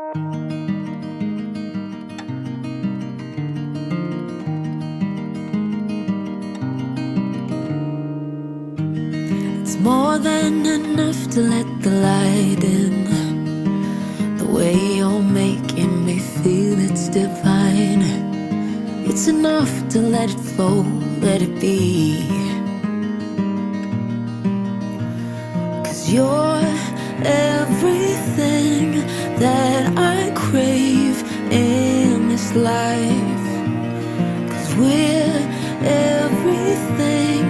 It's more than enough to let the light in. The way you're making me feel, it's divine. It's enough to let it flow, let it be. 'Cause you're everything that I crave in this life. 'Cause we're everything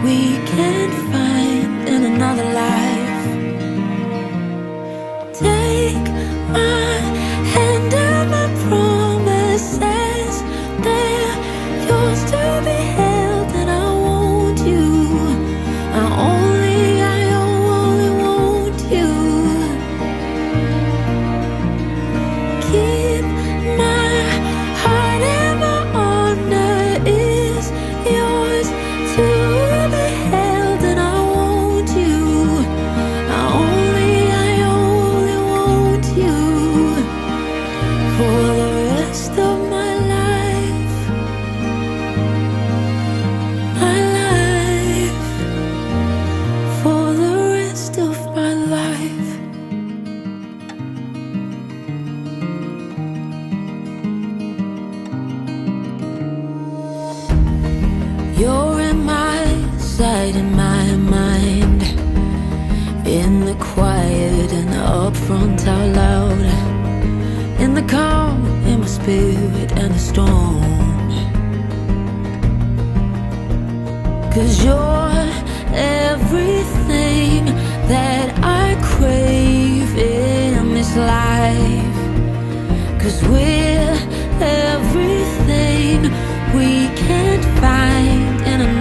we can't find in another life. Take my hand and my promises, they're yours to be held, and I want you. I only want you. Keep my heart and my honor is yours to be held, and I want you. I only want you for the rest of my life. My life, for the rest of my life. You're in my sight, in my mind, in the quiet and up front out loud, in the calm, in my spirit and the storm. 'Cause you're everything that I crave in this life. 'Cause we're everything we can't find in another